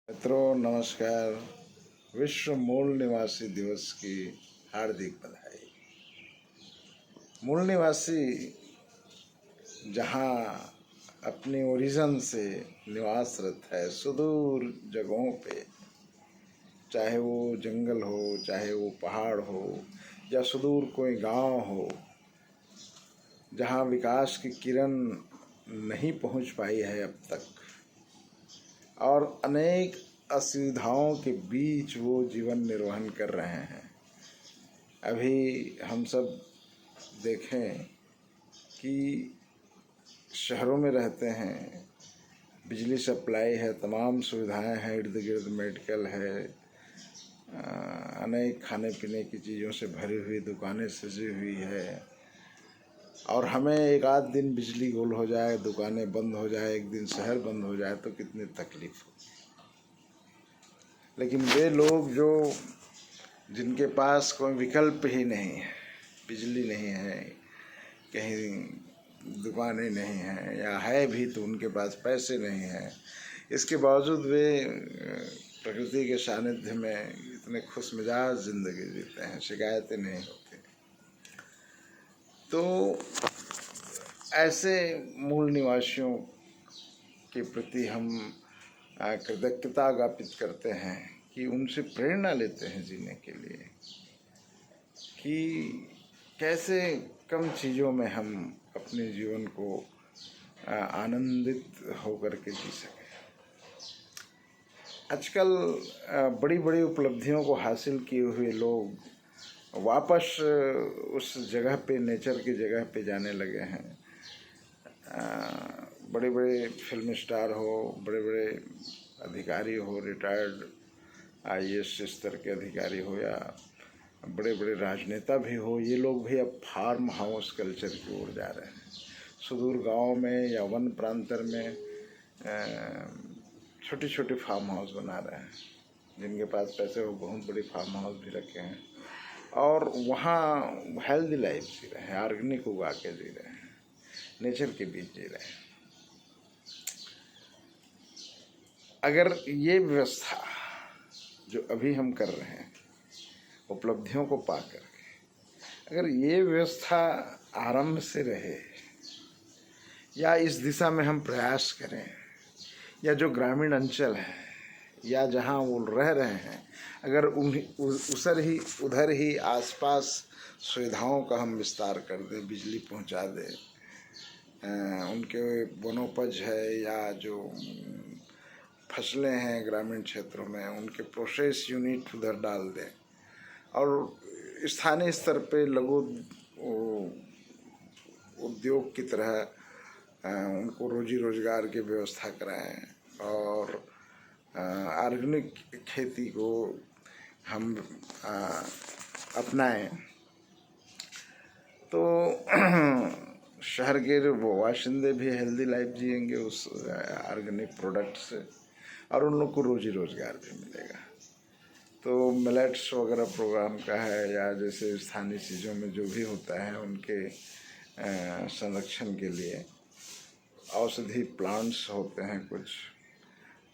मित्रों नमस्कार। विश्व मूल निवासी दिवस की हार्दिक बधाई। मूल निवासी जहाँ अपनी ओरिजिन से निवासरत है सुदूर जगहों पे, चाहे वो जंगल हो, चाहे वो पहाड़ हो, या सुदूर कोई गांव हो जहाँ विकास की किरण नहीं पहुंच पाई है अब तक, और अनेक असुविधाओं के बीच वो जीवन निर्वहन कर रहे हैं। अभी हम सब देखें कि शहरों में रहते हैं, बिजली सप्लाई है, तमाम सुविधाएं हैं, इर्द गिर्द मेडिकल है, अनेक खाने पीने की चीज़ों से भरी हुई दुकानें सजी हुई है, और हमें एक आध दिन बिजली गुल हो जाए, दुकानें बंद हो जाए, एक दिन शहर बंद हो जाए तो कितनी तकलीफ हो। लेकिन वे लोग जो जिनके पास कोई विकल्प ही नहीं है, बिजली नहीं है, कहीं दुकानें नहीं हैं, या है भी तो उनके पास पैसे नहीं हैं, इसके बावजूद वे प्रकृति के सानिध्य में इतने खुश मिजाज ज़िंदगी जीते हैं, शिकायतें नहीं होती। तो ऐसे मूल निवासियों के प्रति हम कृतज्ञता ज्ञापित करते हैं कि उनसे प्रेरणा लेते हैं जीने के लिए, कि कैसे कम चीज़ों में हम अपने जीवन को आनंदित होकर के जी सकें। आजकल बड़ी बड़ी उपलब्धियों को हासिल किए हुए लोग वापस उस जगह पे, नेचर की जगह पे जाने लगे हैं। बड़े बड़े फिल्म स्टार हो, बड़े बड़े अधिकारी हो, रिटायर्ड आईएएस स्तर के अधिकारी हो, या बड़े बड़े राजनेता भी हो, ये लोग भी अब फार्म हाउस कल्चर की ओर जा रहे हैं। सुदूर गांव में या वन प्रांतर में छोटे छोटे फार्म हाउस बना रहे हैं। जिनके पास पैसे, वो बहुत बड़ी फार्म हाउस भी रखे हैं, और वहाँ हेल्दी लाइफ जी रहे हैं, ऑर्गेनिक उगा के जी रहे हैं, नेचर के बीच जी रहे हैं। अगर ये व्यवस्था जो अभी हम कर रहे हैं उपलब्धियों को पा करके, अगर ये व्यवस्था आरंभ से रहे, या इस दिशा में हम प्रयास करें, या जो ग्रामीण अंचल है या जहाँ वो रह रहे हैं, अगर उधर ही आसपास सुविधाओं का हम विस्तार कर दें, बिजली पहुँचा दें, उनके वनोपज है या जो फसलें हैं ग्रामीण क्षेत्रों में, उनके प्रोसेस यूनिट उधर डाल दें, और स्थानीय स्तर पे लघु उद्योग की तरह उनको रोजी रोजगार की व्यवस्था कराएं, और ऑर्गेनिक खेती को हम अपनाएं, तो शहर के वाशिंदे भी हेल्दी लाइफ जिएंगे उस ऑर्गेनिक प्रोडक्ट से, और उन लोग को रोजी रोजगार भी मिलेगा। तो मिलेट्स वगैरह प्रोग्राम का है, या जैसे स्थानीय चीज़ों में जो भी होता है उनके संरक्षण के लिए औषधि प्लांट्स होते हैं, कुछ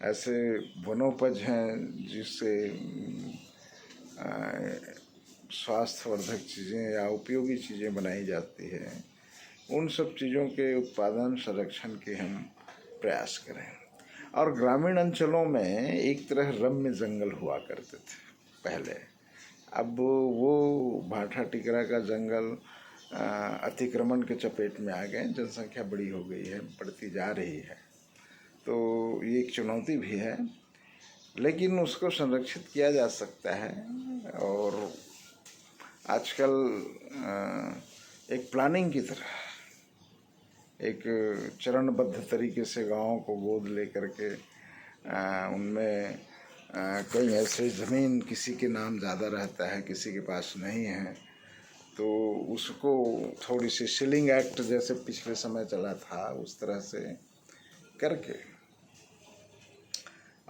ऐसे वनोपज हैं जिससे स्वास्थ्यवर्धक चीज़ें या उपयोगी चीज़ें बनाई जाती हैं। उन सब चीज़ों के उत्पादन संरक्षण के हम प्रयास करें। और ग्रामीण अंचलों में एक तरह रम्य जंगल हुआ करते थे पहले, अब वो भाठा टिकरा का जंगल अतिक्रमण के चपेट में आ गए, जनसंख्या बड़ी हो गई है, बढ़ती जा रही है, तो ये एक चुनौती भी है, लेकिन उसको संरक्षित किया जा सकता है। और आजकल एक प्लानिंग की तरह एक चरणबद्ध तरीके से गाँव को गोद लेकर के उनमें कई ऐसे ज़मीन किसी के नाम ज़्यादा रहता है, किसी के पास नहीं है, तो उसको थोड़ी सी सीलिंग एक्ट जैसे पिछले समय चला था उस तरह से करके,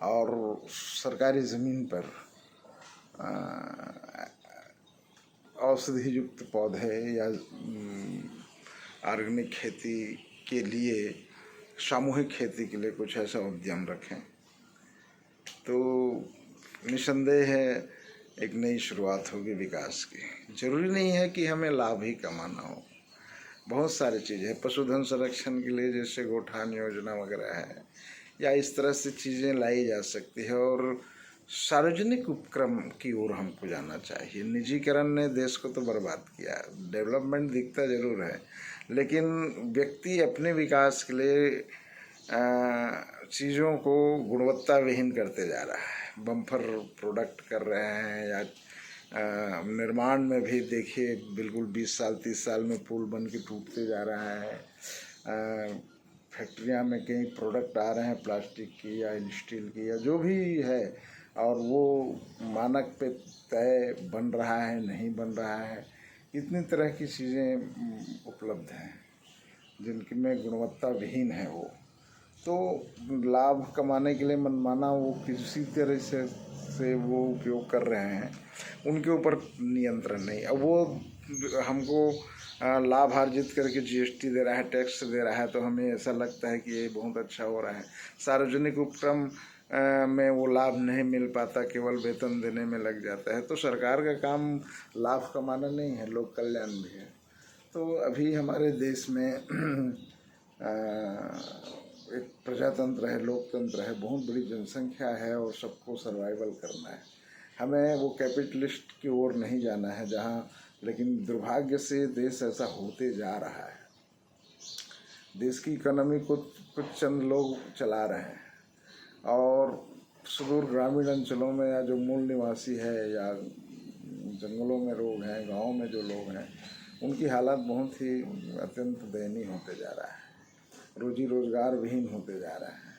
और सरकारी ज़मीन पर औषधि युक्त पौधे या ऑर्गेनिक खेती के लिए, सामूहिक खेती के लिए कुछ ऐसा उद्यम रखें, तो निसंदेह है एक नई शुरुआत होगी विकास की। जरूरी नहीं है कि हमें लाभ ही कमाना हो, बहुत सारी चीज़ें हैं। पशुधन संरक्षण के लिए जैसे गोठान योजना वगैरह है, या इस तरह से चीज़ें लाई जा सकती है। और सार्वजनिक उपक्रम की ओर हमको जाना चाहिए। निजीकरण ने देश को तो बर्बाद किया। डेवलपमेंट दिखता जरूर है, लेकिन व्यक्ति अपने विकास के लिए चीज़ों को गुणवत्ता विहीन करते जा रहा है। बम्पर प्रोडक्ट कर रहे हैं, या निर्माण में भी देखिए बिल्कुल 20 साल 30 साल में पुल बन के टूटते जा रहा है। फैक्ट्रियां में कई प्रोडक्ट आ रहे हैं प्लास्टिक की या स्टील की या जो भी है, और वो मानक पे तय बन रहा है नहीं बन रहा है। इतनी तरह की चीज़ें उपलब्ध हैं जिनकी में गुणवत्ता विहीन है वो। तो लाभ कमाने के लिए मनमाना वो किसी तरह से वो उपयोग कर रहे हैं, उनके ऊपर नियंत्रण नहीं। अब वो हमको लाभ अर्जित करके जीएसटी दे रहा है, टैक्स दे रहा है, तो हमें ऐसा लगता है कि ये बहुत अच्छा हो रहा है। सार्वजनिक उपक्रम में वो लाभ नहीं मिल पाता, केवल वेतन देने में लग जाता है। तो सरकार का काम लाभ कमाना नहीं है, लोक कल्याण भी है। तो अभी हमारे देश में एक प्रजातंत्र है, लोकतंत्र है, बहुत बड़ी जनसंख्या है और सबको सर्वाइवल करना है। हमें वो कैपिटलिस्ट की ओर नहीं जाना है जहाँ, लेकिन दुर्भाग्य से देश ऐसा होते जा रहा है। देश की इकोनॉमी को कुछ चंद लोग चला रहे हैं, और सुदूर ग्रामीण अंचलों में या जो मूल निवासी है या जंगलों में लोग हैं, गाँव में जो लोग हैं, उनकी हालत बहुत ही अत्यंत दयनीय होते जा रहा है। रोजी रोजगार विहीन होते जा रहा है,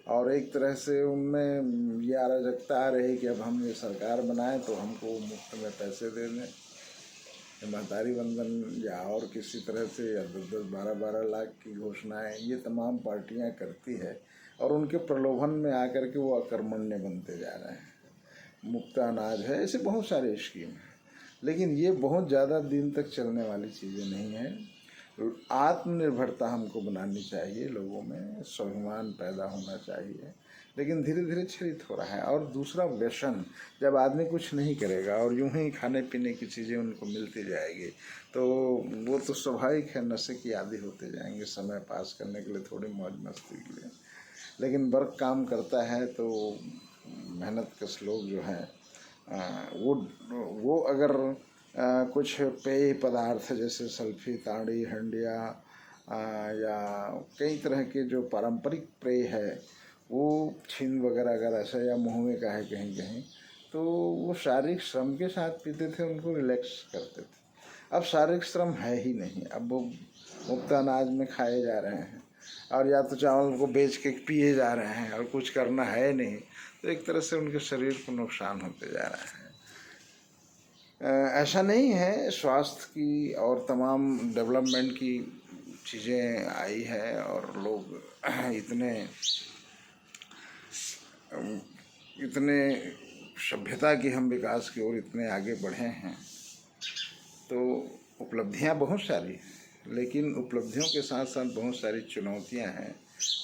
और एक तरह से उनमें ये अराजकता आ रही कि अब हम ये सरकार बनाएं तो हमको मुफ्त में पैसे दे दें। महतारी वंदन या और किसी तरह से, या 10-10, 12-12 लाख की घोषणाएं ये तमाम पार्टियां करती है, और उनके प्रलोभन में आकर के वो अकर्मण्य बनते जा रहे हैं। मुफ्त अनाज है, ऐसे बहुत सारे स्कीम हैं, लेकिन ये बहुत ज़्यादा दिन तक चलने वाली चीज़ें नहीं हैं। आत्मनिर्भरता हमको बनानी चाहिए, लोगों में स्वाभिमान पैदा होना चाहिए, लेकिन धीरे धीरे क्षरित हो रहा है। और दूसरा व्यसन, जब आदमी कुछ नहीं करेगा और यूं ही खाने पीने की चीज़ें उनको मिलती जाएगी, तो वो तो स्वाभाविक है नशे की आदी होते जाएंगे, समय पास करने के लिए, थोड़ी मौज मस्ती के लिए। लेकिन वर्क काम करता है तो मेहनत कश लोग जो हैं वो अगर कुछ पेय पदार्थ जैसे सल्फी, ताड़ी, हंडिया या कई तरह के जो पारंपरिक पेय है, वो छीन वगैरह अगर ऐसा या मुँह में का है कहीं कहीं, तो वो शारीरिक श्रम के साथ पीते थे, उनको रिलैक्स करते थे। अब शारीरिक श्रम है ही नहीं, अब वो मुफ्त अनाज में खाए जा रहे हैं, और या तो चावल को बेच के पिए जा रहे हैं, और कुछ करना है नहीं। तो एक तरह से उनके शरीर को नुकसान होते जा रहा है। ऐसा नहीं है, स्वास्थ्य की और तमाम डेवलपमेंट की चीज़ें आई है, और लोग इतने सभ्यता की हम विकास की ओर इतने आगे बढ़े हैं, तो उपलब्धियां बहुत सारी हैं, लेकिन उपलब्धियों के साथ साथ बहुत सारी चुनौतियां हैं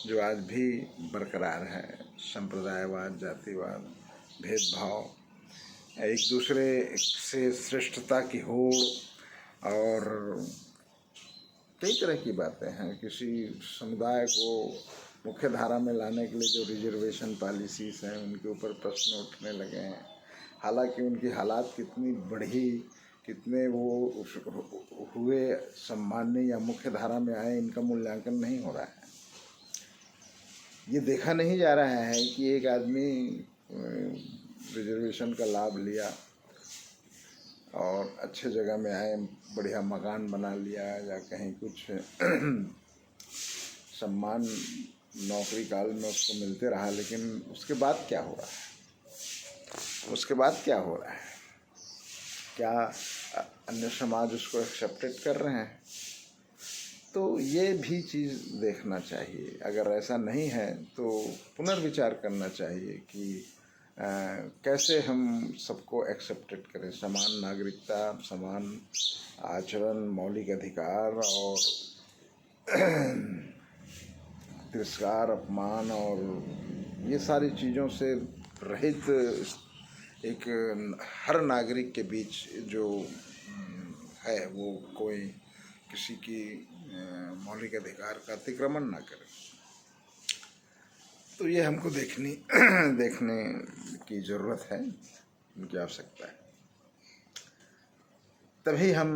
जो आज भी बरकरार है। संप्रदायवाद, जातिवाद, भेदभाव, एक दूसरे से श्रेष्ठता की होड़, और कई तरह की बातें हैं। किसी समुदाय को मुख्य धारा में लाने के लिए जो रिजर्वेशन पॉलिसीज़ हैं, उनके ऊपर प्रश्न उठने लगे हैं। हालांकि उनकी हालात कितनी बढ़ी, कितने वो हुए सम्माननीय या मुख्य धारा में आए, इनका मूल्यांकन नहीं हो रहा है। ये देखा नहीं जा रहा है कि एक आदमी रिजर्वेशन का लाभ लिया और अच्छे जगह में आए, बढ़िया मकान बना लिया, या कहीं कुछ सम्मान नौकरी काल में उसको मिलते रहा, लेकिन उसके बाद क्या हो रहा है? उसके बाद क्या हो रहा है? क्या अन्य समाज उसको एक्सेप्टेड कर रहे हैं? तो ये भी चीज़ देखना चाहिए। अगर ऐसा नहीं है तो पुनर्विचार करना चाहिए कि कैसे हम सबको एक्सेप्टेड करें। समान नागरिकता, समान आचरण, मौलिक अधिकार, और तिरस्कार, अपमान और ये सारी चीज़ों से रहित एक हर नागरिक के बीच जो है वो कोई किसी की मौलिक अधिकार का अतिक्रमण ना करे। तो ये हमको देखने की ज़रूरत है, उनकी आवश्यकता है। तभी हम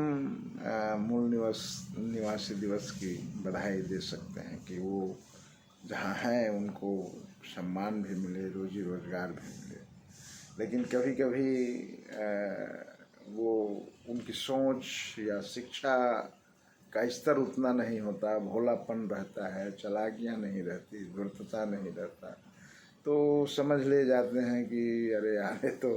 मूल निवासी दिवस की बधाई दे सकते हैं कि वो जहाँ हैं उनको सम्मान भी मिले, रोजी रोजगार भी मिले। लेकिन कभी कभी वो उनकी सोच या शिक्षा का स्तर उतना नहीं होता, भोलापन रहता है, चालाकियाँ नहीं रहती, धूर्तता नहीं रहता, तो समझ ले जाते हैं कि अरे यार ये तो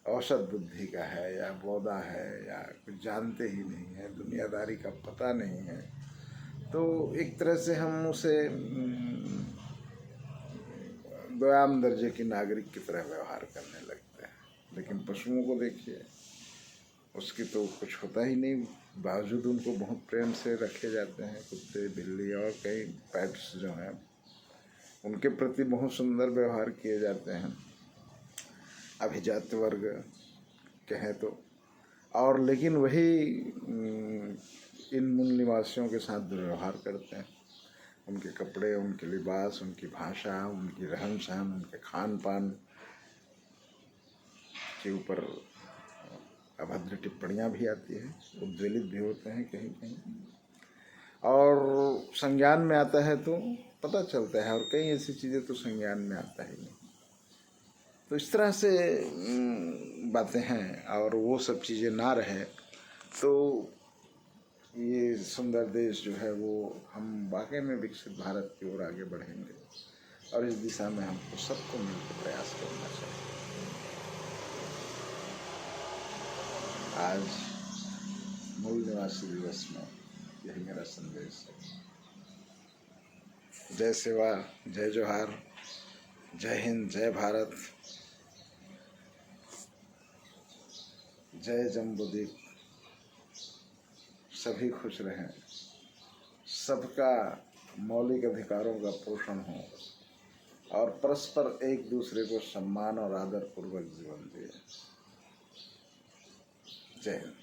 औसत बुद्धि का है या बौधा है या कुछ जानते ही नहीं है, दुनियादारी का पता नहीं है। तो एक तरह से हम उसे दोयाम दर्जे की नागरिक की तरह व्यवहार करने लगते हैं। लेकिन पशुओं को देखिए, उसकी तो कुछ होता ही नहीं, बावजूद उनको बहुत प्रेम से रखे जाते हैं। कुत्ते, बिल्ली और कई पेट्स जो हैं उनके प्रति बहुत सुंदर व्यवहार किए जाते हैं अभिजात वर्ग कहें तो। और लेकिन वही इन मूल निवासियों के साथ दुर्व्यवहार करते हैं। उनके कपड़े, उनके लिबास, उनकी भाषा, उनकी रहन सहन, उनके खान पान के ऊपर अभद्र टिप्पणियाँ भी आती है, उद्वेलित भी होते हैं कहीं कहीं, और संज्ञान में आता है तो पता चलता है, और कई ऐसी चीज़ें तो संज्ञान में आता ही नहीं। तो इस तरह से बातें हैं, और वो सब चीज़ें ना रहे तो ये सुंदर देश जो है वो हम वाकई में विकसित भारत की ओर आगे बढ़ेंगे, और इस दिशा में हमको सबको मिलकर प्रयास करना चाहिए। आज मूल निवासी दिवस में यही मेरा संदेश है। जय सेवा, जय जोहार, जय हिंद, जय भारत, जय जम्बूद्वीप। सभी खुश रहें, सबका मौलिक अधिकारों का पोषण हो, और परस्पर एक दूसरे को सम्मान और आदर पूर्वक जीवन जिए। जय हिंद।